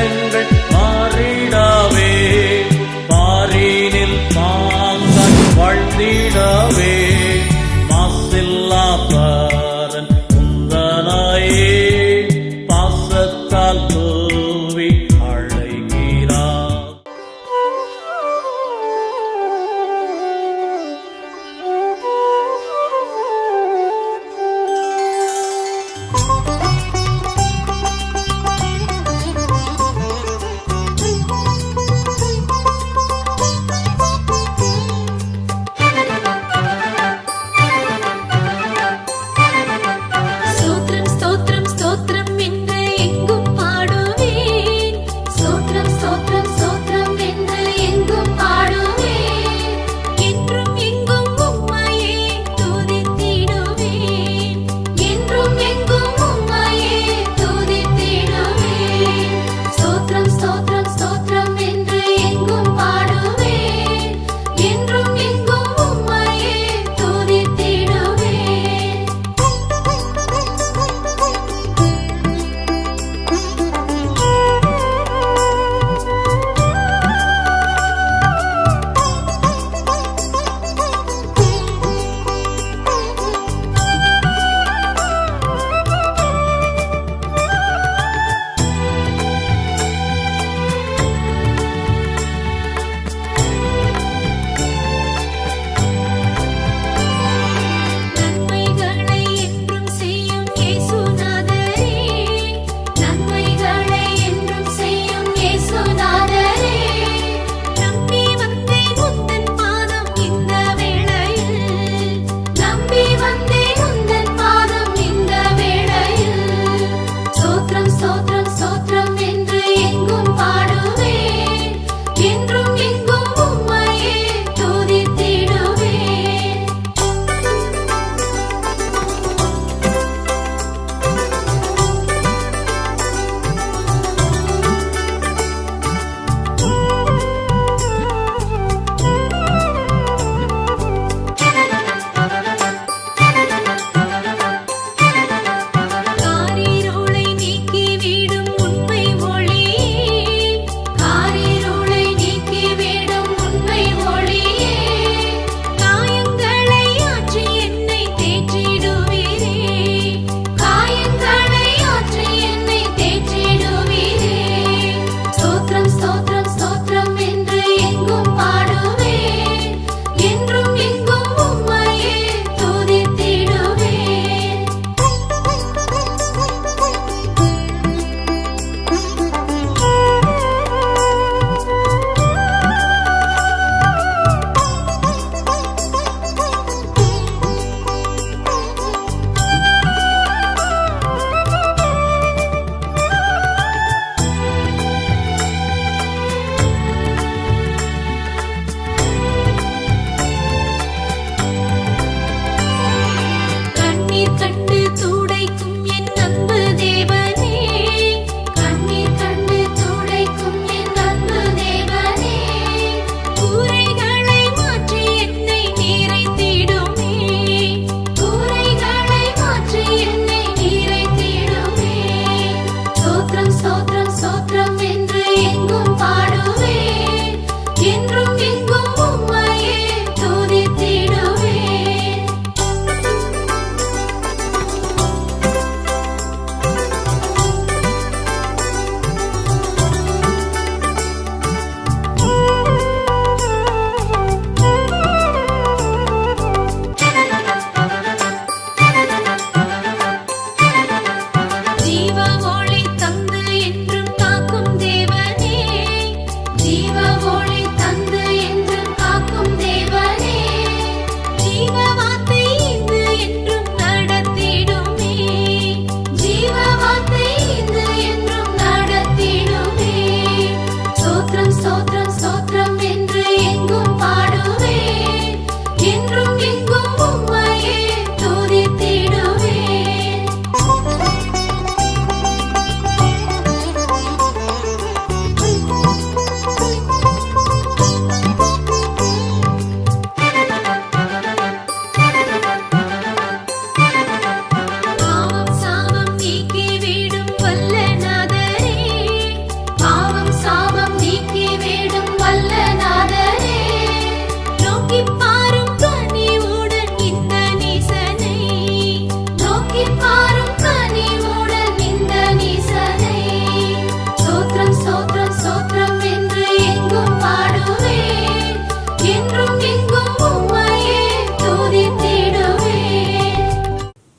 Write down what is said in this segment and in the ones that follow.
எங்கள் மாறிடவே பாரினில் மாங்கன் வாழ்ந்திடவே மாசில்லா பரன் முந்தனாயே பாசத்தால் தூவி அழைக்கிறார்.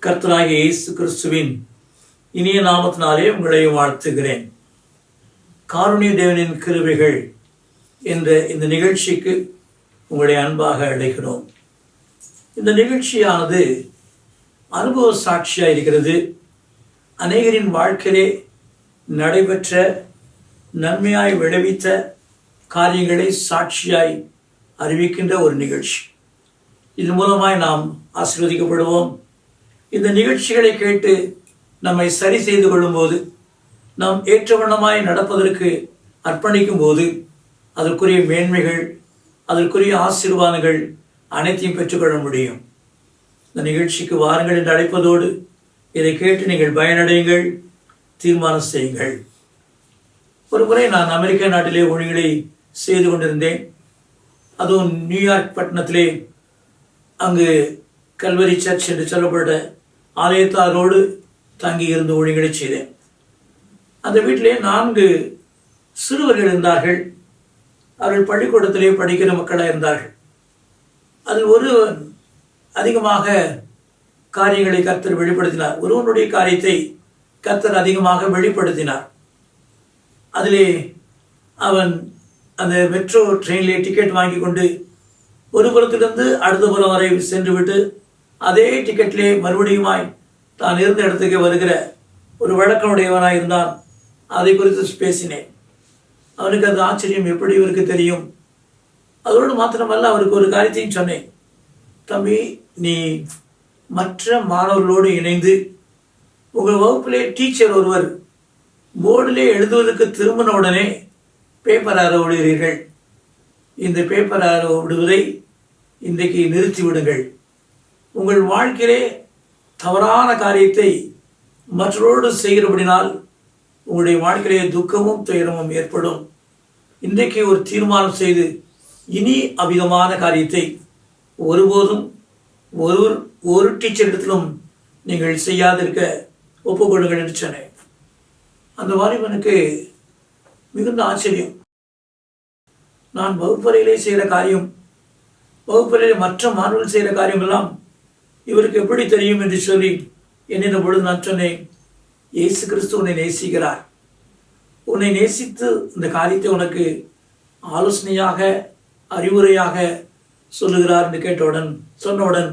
கர்த்தராகிய இயேசு கிறிஸ்துவின் இனிய நாமத்தினாலே உங்களை வாழ்த்துகிறேன். காருண்ய தேவனின் கிருபைகள் என்ற இந்த நிகழ்ச்சிக்கு உங்களை அன்பாக அழைக்கிறோம். இந்த நிகழ்ச்சியானது அனுபவ சாட்சியாக இருக்கிறது. அநேகரின் வாழ்க்கையிலே நடைபெற்ற நன்மையாய் விளைவித்த காரியங்களை சாட்சியாய் அறிவிக்கின்ற ஒரு நிகழ்ச்சி. இதன் மூலமாய் நாம் ஆசீர்வதிக்கப்படுவோம். இந்த நிகழ்ச்சிகளை கேட்டு நம்மை சரி செய்து கொள்ளும்போது, நாம் ஏற்றவண்ணமாய் நடப்பதற்கு அர்ப்பணிக்கும் போது அதற்குரிய மேன்மைகள், அதற்குரிய ஆசீர்வாதங்கள் அனைத்தையும் பெற்றுக்கொள்ள முடியும். இந்த நிகழ்ச்சிக்கு வாருங்கள் என்று அழைப்பதோடு இதை கேட்டு நீங்கள் பயனடையுங்கள், தீர்மானம் செய்யுங்கள். ஒரு முறை நான் அமெரிக்க நாட்டிலே ஊழியர்களை செய்து கொண்டிருந்தேன். அதுவும் நியூயார்க் பட்டணத்திலே அங்கு கல்வரி சர்ச் என்று சொல்லப்பட்ட ஆலயத்தாரோடு தங்கி இருந்து ஊழியர்களை செய்தேன். அந்த வீட்டிலே 4 சிறுவர்கள் இருந்தார்கள். அவர்கள் பள்ளிக்கூடத்திலே படிக்கிற மக்களாக இருந்தார்கள். அதில் ஒருவன் அதிகமாக காரியங்களை கர்த்தர் வெளிப்படுத்தினார். ஒருவனுடைய காரியத்தை கர்த்தர் அதிகமாக வெளிப்படுத்தினார். அதிலே அவன் அந்த மெட்ரோ ட்ரெயினிலே டிக்கெட் வாங்கி கொண்டு ஒரு புறத்திலிருந்து அடுத்த புறம் வரை சென்று விட்டு அதே டிக்கெட்டிலே மறுபடியுமாய் தான் இருந்த இடத்துக்கு வருகிற ஒரு வழக்கமுடையவனாக இருந்தான். அதை குறித்து பேசினேன். அவனுக்கு அது ஆச்சரியம், எப்படி இவருக்கு தெரியும்? அதோடு மாத்திரமல்ல, அவருக்கு ஒரு காரியத்தையும் சொன்னேன். தம்பி, நீ மற்ற மாணவர்களோடு இணைந்து உங்கள் வகுப்பிலே டீச்சர் ஒருவர் போர்டிலே எழுதுவதற்கு திரும்பின உடனே பேப்பர் ஆர விடுகிறீர்கள். இந்த பேப்பர் ஆர விடுவதை இன்றைக்கு நிறுத்தி விடுங்கள். உங்கள் வாழ்க்கையிலே தவறான காரியத்தை மற்றவரோடு செய்கிறபடினால் உங்களுடைய வாழ்க்கையிலே துக்கமும் துயரமும் ஏற்படும். இன்றைக்கு ஒரு தீர்மானம் செய்து இனி அவ்விதமான காரியத்தை ஒருபோதும் ஒரு டீச்சர் இடத்திலும் நீங்கள் செய்யாதிருக்க ஒப்புக்கொள்ளுங்கள் என்று சொன்னேன். அந்த வாலிபனுக்கு மிகுந்த ஆச்சரியம். நான் வகுப்பறையிலே செய்கிற காரியம், வகுப்பறையிலே மற்ற மாணவர்கள் செய்கிற காரியம் எல்லாம் இவருக்கு எப்படி தெரியும் என்று சொல்லி என்னிடம் பொழுது நான் சொன்னேன், இயேசு கிறிஸ்து உன்னை நேசிக்கிறார். உன்னை நேசித்து இந்த காரியத்தை உனக்கு ஆலோசனையாக, அறிவுரையாக சொல்லுகிறார் என்று சொன்னவுடன்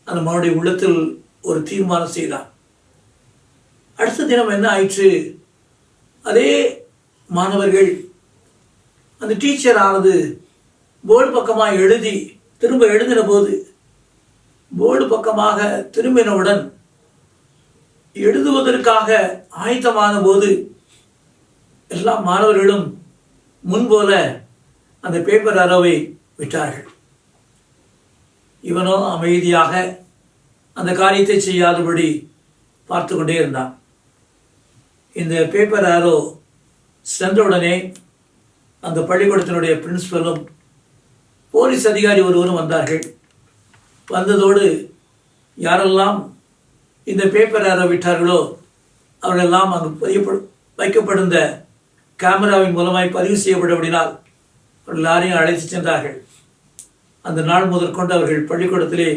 அந்த மகனுடைய உள்ளத்தில் ஒரு தீர்மானம் செய்தார். அடுத்த தினம் என்ன ஆயிற்று? அதே மாணவர்கள் அந்த டீச்சர் ஆனது போர்டு பக்கமாக திரும்ப எழுதின போது, போர்டு பக்கமாக திரும்பினவுடன் எழுதுவதற்காக ஆயத்தமான போது எல்லா மாணவர்களும் முன்போல அந்த பேப்பர் அரோவை விட்டார்கள். இவனோ அமைதியாக அந்த காரியத்தை செய்யாதபடி பார்த்து கொண்டே இருந்தான். இந்த பேப்பர் ஆரோ சென்றவுடனே அந்த பள்ளிக்கூடத்தினுடைய பிரின்சிபலும் போலீஸ் அதிகாரி ஒருவரும் வந்தார்கள். வந்ததோடு யாரெல்லாம் இந்த பேப்பர் ஆரோ விட்டார்களோ அவர்களெல்லாம் அங்கு வைக்கப்படுந்த கேமராவின் மூலமாய் பதிவு செய்யப்பட்டபடினால் அவர்கள் எல்லாரையும் அழைத்து சென்றார்கள். அந்த நாள் முதற்கொண்டு அவர்கள் பள்ளிக்கூடத்திலே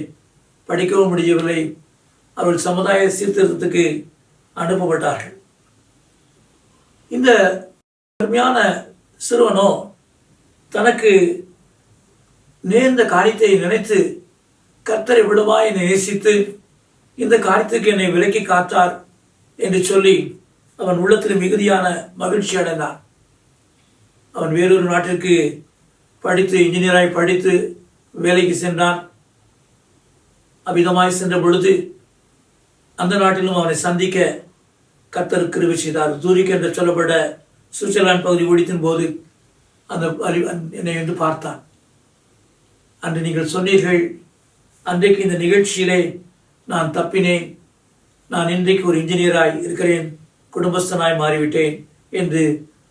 படிக்கவும் முடியவில்லை. அவர்கள் சமுதாய சீர்திருத்தத்துக்கு அனுப்பப்பட்டார்கள். இந்த அருமையான சிறுவனோ தனக்கு நேர்ந்த காரியத்தை நினைத்து கர்த்தரை விடுவாய் என்னை நேசித்து இந்த காரியத்துக்கு என்னை விலக்கி காத்தார் என்று சொல்லி அவன் உள்ளத்தில் மிகுதியான மகிழ்ச்சி அடைந்தான். அவன் வேறொரு நாட்டிற்கு படித்து இன்ஜினியராய் படித்து வேலைக்கு சென்றான். அவ்விதமாய் சென்ற பொழுது அந்த நாட்டிலும் அவனை சந்திக்க கர்த்தர் கிருபை செய்தார். ஜூரிக் என்று சொல்லப்பட்ட சுவிட்சர்லாந்து பகுதி ஓடித்தின் போது அந்த என்னை வந்து பார்த்தான். அன்று நீங்கள் சொன்னீர்கள், அன்றைக்கு இந்த நிகழ்ச்சியிலே நான் தப்பினேன், நான் இன்றைக்கு ஒரு இன்ஜினியராய் இருக்கிறேன், குடும்பஸ்தனாய் மாறிவிட்டேன் என்று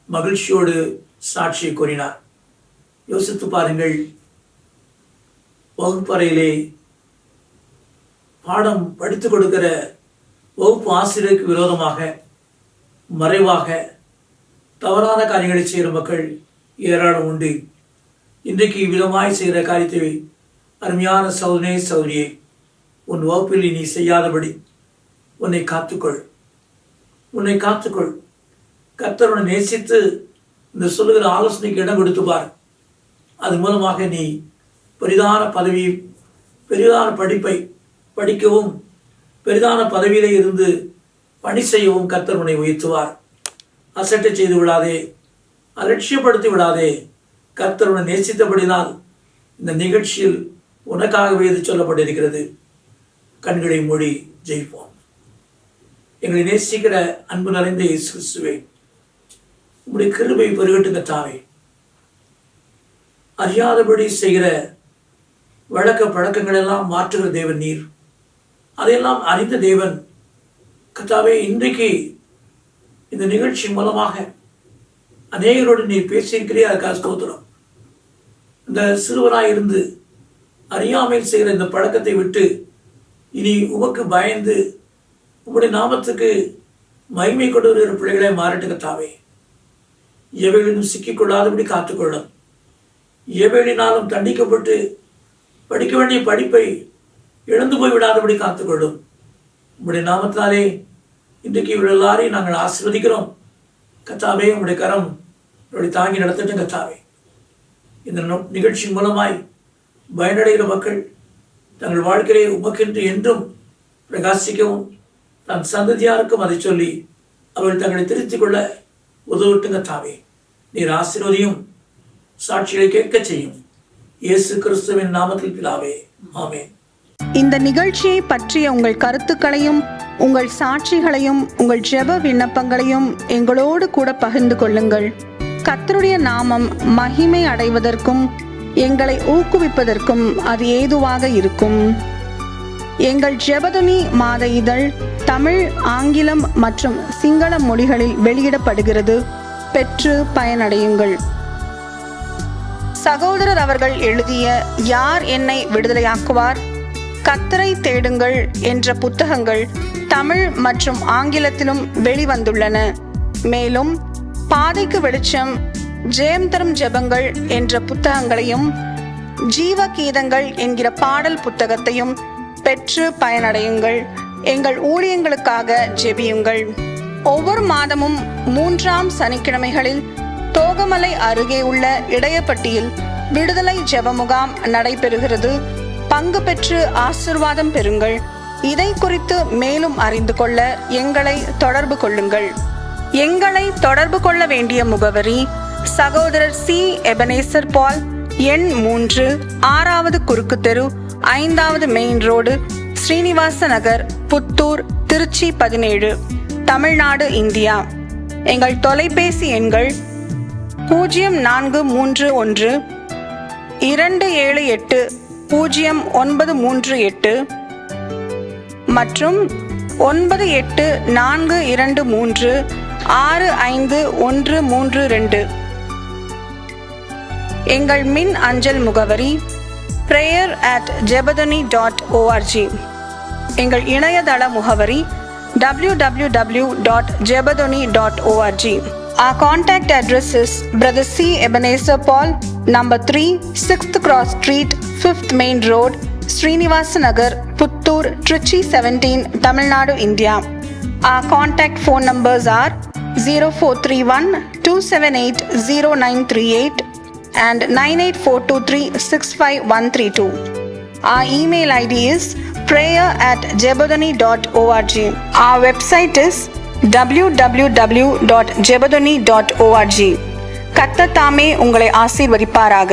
மகிழ்ச்சியோடு சாட்சியை கூறினார். யோசித்து பாருங்கள், வகுப்பறையிலே பாடம் படித்துக் கொடுக்கிற வகுப்பு ஆசிரியருக்கு விரோதமாக மறைவாக தவறான காரியங்களை செய்கிற மக்கள் ஏராளம் உண்டு. இன்றைக்கு விதமாய் செய்கிற காரியத்தை அருமையான சகோதரனே சகோதரியே, உன் வகுப்பில் நீ செய்யாதபடி உன்னை காத்துக்கொள். கர்த்தர் உன்னை நேசித்து இந்த சொல்லுகிற ஆலோசனைக்கு இடம் கொடுத்து பார். அது மூலமாக நீ பெரிதான பதவி, பெரிதான படிப்பை படிக்கவும், பெரிதான பதவியிலே இருந்து பணி செய்யவும் கர்த்தர் உன்னை உயர்த்துவார். அசட்டை செய்து விடாதே, அலட்சியப்படுத்தி விடாதே. கர்த்தர் உன்னை நேசித்தபடினால் இந்த நிகழ்ச்சியில் உனக்காகவே இது சொல்லப்பட்டிருக்கிறது. கண்களை மூடி ஜெயிப்போம். எங்களை நேசிக்கிற அன்பு நிறைந்த இயேசு கிறிஸ்துவே, உம்முடைய கிருபை பெருகட்டும் கர்த்தாவே. அறியாதபடி செய்கிற வழக்க பழக்கங்கள் எல்லாம் மாற்றுகிற தேவன் நீர். அதையெல்லாம் அறிந்த தேவன் கர்த்தாவே, இன்றைக்கு இந்த நிகழ்ச்சி மூலமாக அநேகரோடு நீர் பேசியிருக்கிறே, அதுக்காக ஸ்தோத்திரம். இந்த சிறுவனாய் இருந்து அறியாமையில் செய்கிற இந்த பழக்கத்தை விட்டு இனி உமக்கு பயந்து உம்முடைய நாமத்துக்கு மகிமை கொண்டு வருகிற பிள்ளைகளை மாறட்டு கர்த்தாவே. எவைகளிலும் சிக்கிக்கொள்ளாதபடி காத்துக்கொள்ளும். எவைகளினாலும் தண்டிக்கப்பட்டு படிக்க வேண்டிய படிப்பை இழந்து போய் விடாதபடி காத்துக்கொள்ளும். உம்முடைய நாமத்தாலே இன்றைக்கு இவர்கள் எல்லாரையும் நாங்கள் ஆசீர்வதிக்கிறோம் கர்த்தாவே. உம்முடைய கரம் இப்படி தாங்கி நடத்தட்டும் கர்த்தாவே. இந்த நிகழ்ச்சி மூலமாய் பயனடைகிற மக்கள் தங்கள் வாழ்க்கையை உமக்கென்று என்றும் பிரகாசிக்கவும், தன் சந்ததியாருக்கும் அதை சொல்லி அவர்கள் தங்களை திருத்திக் கொள்ள உதவட்டும் கர்த்தாவே. நீர் ஆசீர்வதியும், சாட்சிகளை கேட்க செய்யும். இயேசு கிறிஸ்துவின் நாமத்தில் பிதாவே, ஆமென். இந்த நிகழ்ச்சியை பற்றிய உங்கள் கருத்துக்களையும் உங்கள் சாட்சிகளையும் உங்கள் ஜெப விண்ணப்பங்களையும் எங்களோடு கூட பகிர்ந்து கொள்ளுங்கள். கர்த்தருடைய நாமம் மகிமை அடைவதற்கும் எங்களை ஊக்குவிப்பதற்கும் அது ஏதுவாக இருக்கும். எங்கள் ஜெபதுனி மாத இதழ் தமிழ், ஆங்கிலம் மற்றும் சிங்கள மொழிகளில் வெளியிடப்படுகிறது. பெற்று பயனடையுங்கள். சகோதரர் அவர்கள் எழுதிய யார் என்னை விடுதலையாக்குவார், கர்த்தரை தேடுங்கள் என்ற புத்தகங்கள் தமிழ் மற்றும் ஆங்கிலத்திலும் வெளிவந்துள்ளன. மேலும் பாதைக்கு வெளிச்சம், ஜெயம் தரும் ஜெபங்கள் என்ற புத்தகங்களையும் ஜீவ கீதங்கள் என்கிற பாடல் புத்தகத்தையும் பெற்று பயனடையுங்கள். எங்கள் ஊழியங்களுக்காக ஜெபியுங்கள். ஒவ்வொரு மாதமும் 3ஆம் சனிக்கிழமைகளில் தோகமலை அருகே உள்ள இடையப்பட்டியில் விடுதலை ஜெப முகாம் நடைபெறுகிறது. பங்கு பெற்று ஆசீர்வாதம் பெறுங்கள். இதை குறித்து மேலும் அறிந்து கொள்ள எங்களை தொடர்பு கொள்ளுங்கள். எங்களை தொடர்பு கொள்ள வேண்டிய முகவரி: சகோதரர் சி. எபனேசர் பால், எண் 3, 6வது குறுக்கு தெரு, 5வது மெயின் ரோடு, ஸ்ரீனிவாச நகர், புத்தூர், திருச்சி 17, தமிழ்நாடு, இந்தியா. எங்கள் தொலைபேசி எண்கள் 0431 278 0938 மற்றும் 9842365132. எங்கள் மின் அஞ்சல் முகவரி prayer@jebadani.org. எங்கள் இணையதள முகவரி www.jebadani.org. Our contact address is Brother C. Ebenezer Paul, number 3, 6th Cross Street, 5th Main Road, Srinivasa Nagar, Puttur, Trichy 17, Tamil Nadu, India. Our contact phone numbers are 0431 278 0938 and 98423 Our email ID is prayer@jebadani.org. Our website is www.jebadani.org. கர்த்தர் தாமே உங்களை ஆசீர்வதிப்பாராக.